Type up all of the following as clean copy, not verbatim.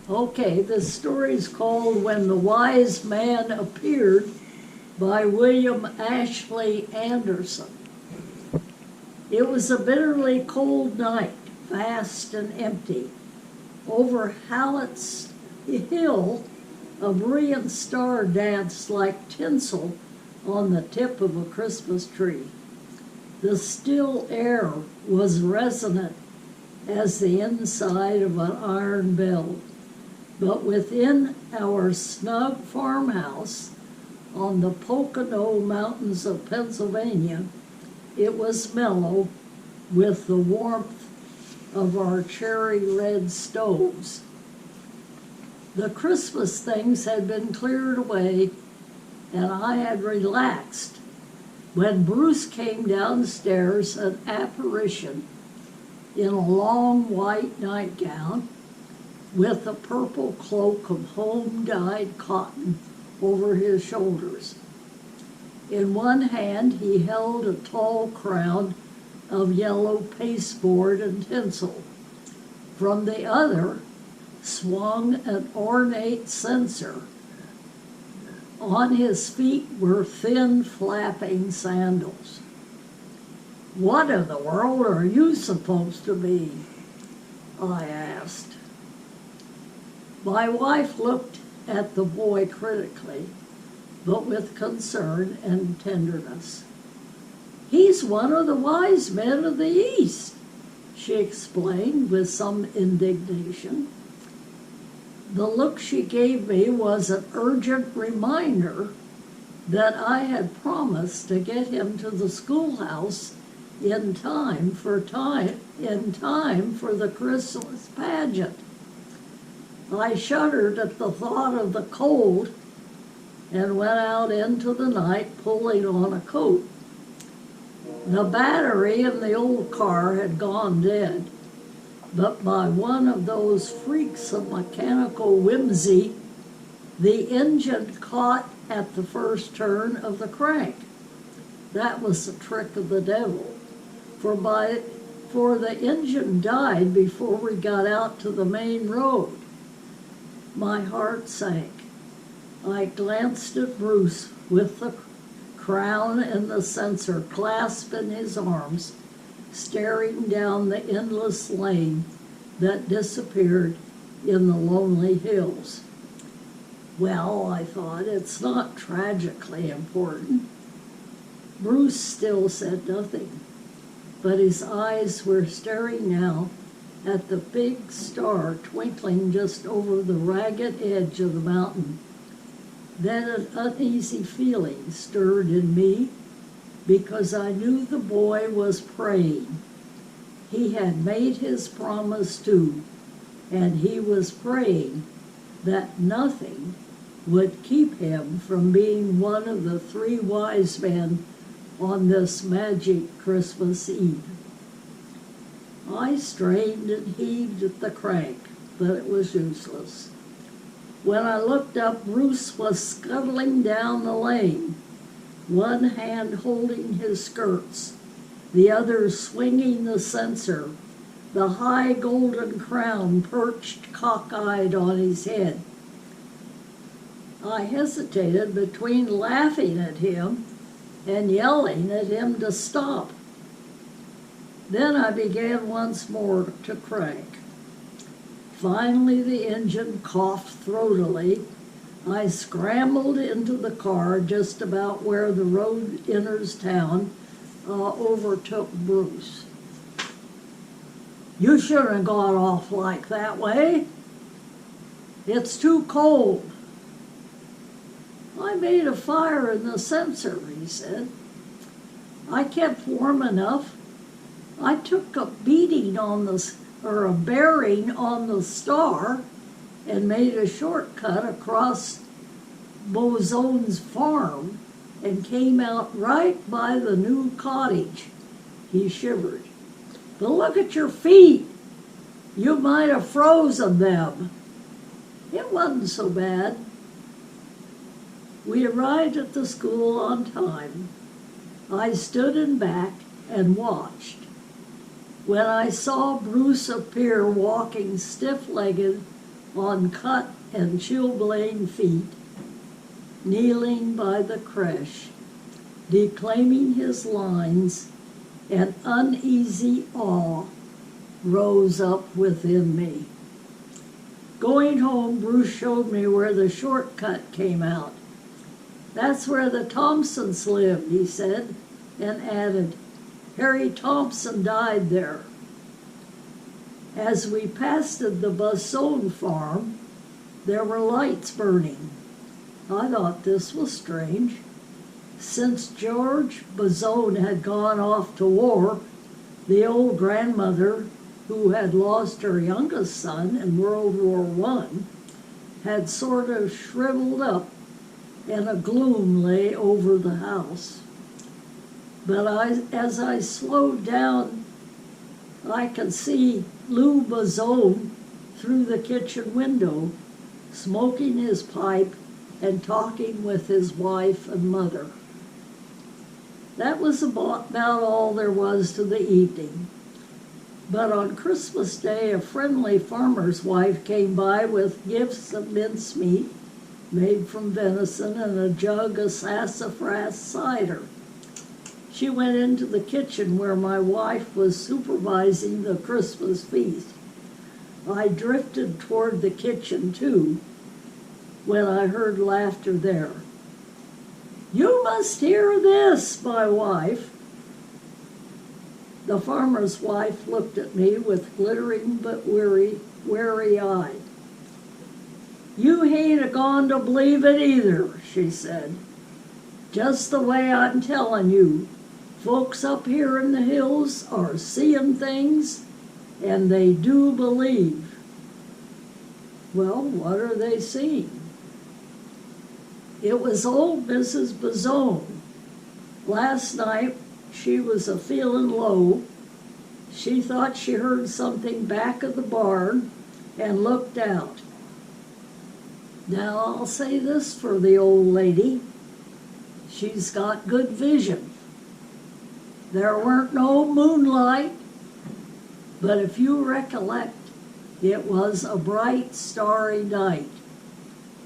Okay, this story is called When the Wise Man Appeared by William Ashley Anderson. It was a bitterly cold night, vast and empty. Over Hallett's Hill, a brilliant star danced like tinsel on the tip of a Christmas tree. The still air was resonant as the inside of an iron bell. But within our snug farmhouse on the Pocono Mountains of Pennsylvania, it was mellow with the warmth of our cherry red stoves. The Christmas things had been cleared away, and I had relaxed when Bruce came downstairs, an apparition in a long white nightgown with a purple cloak of home-dyed cotton over his shoulders. In one hand he held a tall crown of yellow pasteboard and tinsel. From the other swung an ornate censer. On his feet were thin, flapping sandals. "What in the world are you supposed to be?" I asked. My wife looked at the boy critically, but with concern and tenderness. "He's one of the wise men of the East," she explained with some indignation. The look she gave me was an urgent reminder that I had promised to get him to the schoolhouse in time for the Christmas pageant. I shuddered at the thought of the cold and went out into the night pulling on a coat. The battery in the old car had gone dead, but by one of those freaks of mechanical whimsy, the engine caught at the first turn of the crank. That was the trick of the devil, for the engine died before we got out to the main road. My heart sank. I glanced at Bruce with the crown and the censer clasped in his arms, staring down the endless lane that disappeared in the lonely hills. Well, I thought, it's not tragically important. Bruce still said nothing, but his eyes were staring now at the big star twinkling just over the ragged edge of the mountain. Then an uneasy feeling stirred in me because I knew the boy was praying. He had made his promise too, and he was praying that nothing would keep him from being one of the three wise men on this magic Christmas Eve. I strained and heaved at the crank, but it was useless. When I looked up, Bruce was scuttling down the lane, one hand holding his skirts, the other swinging the censer, the high golden crown perched cockeyed on his head. I hesitated between laughing at him and yelling at him to stop. Then I began once more to crank. Finally, the engine coughed throatily. I scrambled into the car just about where the road enters town, overtook Bruce. "You shouldn't have gone off like that way. It's too cold." "I made a fire in the censer," he said. "I kept warm enough. I took a bearing on the star and made a shortcut across Bozone's farm and came out right by the new cottage." He shivered. "But look at your feet. You might have frozen them." "It wasn't so bad." We arrived at the school on time. I stood in back and watched. When I saw Bruce appear walking stiff-legged on cut and chilblain feet, kneeling by the creche, declaiming his lines, an uneasy awe rose up within me. Going home, Bruce showed me where the shortcut came out. "That's where the Thompsons lived," he said, and added, "Harry Thompson died there." As we passed the Basone farm, there were lights burning. I thought this was strange. Since George Basone had gone off to war, the old grandmother, who had lost her youngest son in World War I, had sort of shriveled up, and a gloom lay over the house. But as I slowed down, I could see Lou Basone through the kitchen window, smoking his pipe and talking with his wife and mother. That was about all there was to the evening. But on Christmas Day, a friendly farmer's wife came by with gifts of mincemeat made from venison and a jug of sassafras cider. She went into the kitchen where my wife was supervising the Christmas feast. I drifted toward the kitchen, too, when I heard laughter there. "You must hear this, my wife." The farmer's wife looked at me with glittering but wary eye. "You ain't a-goin' to believe it either," she said. "Just the way I'm telling you. Folks up here in the hills are seeing things, and they do believe." "Well, what are they seeing?" "It was old Mrs. Basone. Last night she was a-feeling low. She thought she heard something back of the barn and looked out. Now, I'll say this for the old lady. She's got good vision. There weren't no moonlight, but if you recollect, it was a bright, starry night.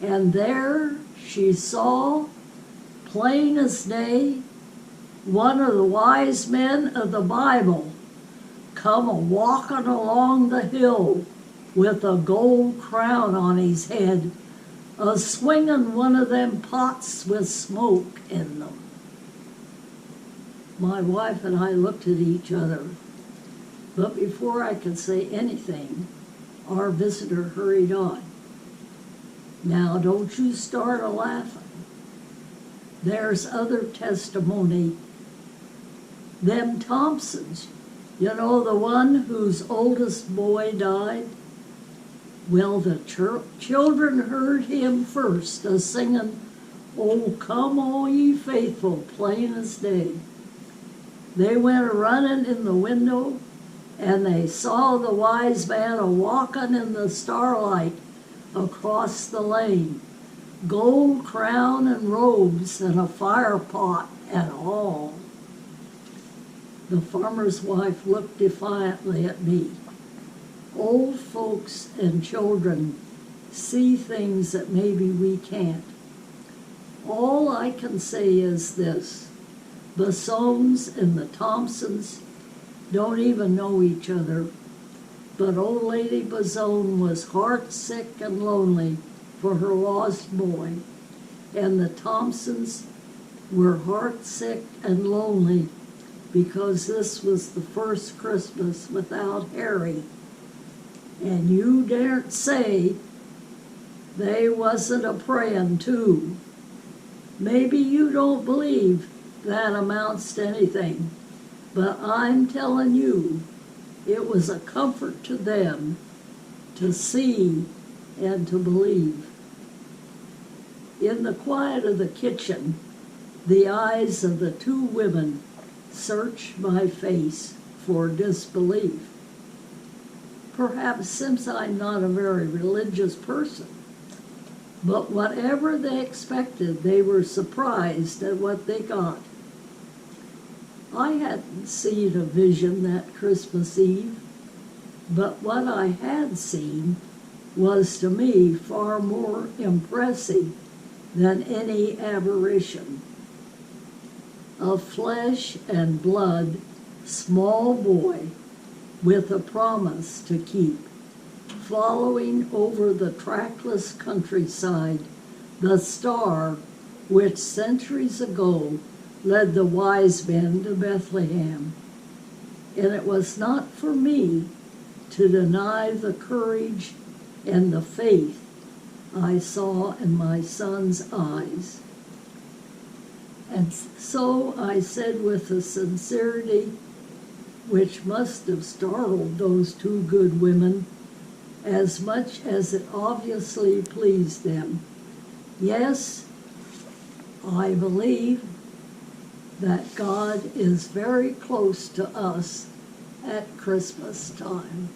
And there she saw, plain as day, one of the wise men of the Bible come a-walking along the hill with a gold crown on his head, a-swinging one of them pots with smoke in them." My wife and I looked at each other, but before I could say anything, our visitor hurried on. "Now, don't you start a-laughing. There's other testimony. Them Thompsons, you know, the one whose oldest boy died? Well, the children heard him first a-singing, 'Oh, come all ye faithful,' plain as day. They went a-running in the window, and they saw the wise man a-walking in the starlight across the lane, gold crown and robes and a fire pot and all." The farmer's wife looked defiantly at me. Old folks and children see things that maybe we can't. All I can say is this: Basones and the Thompsons don't even know each other, but old Lady Basone was heart-sick and lonely for her lost boy, and the Thompsons were heart-sick and lonely because this was the first Christmas without Harry. And you daren't say they wasn't a-praying too. Maybe you don't believe that amounts to anything, but I'm telling you, it was a comfort to them to see and to believe. In the quiet of the kitchen, the eyes of the two women searched my face for disbelief. Perhaps since I'm not a very religious person, but whatever they expected, they were surprised at what they got. I hadn't seen a vision that Christmas Eve, but what I had seen was to me far more impressive than any apparition. A flesh and blood small boy with a promise to keep, following over the trackless countryside, the star which centuries ago led the wise men to Bethlehem. And it was not for me to deny the courage and the faith I saw in my son's eyes. And so I said with a sincerity which must have startled those two good women as much as it obviously pleased them, yes, I believe that God is very close to us at Christmas time.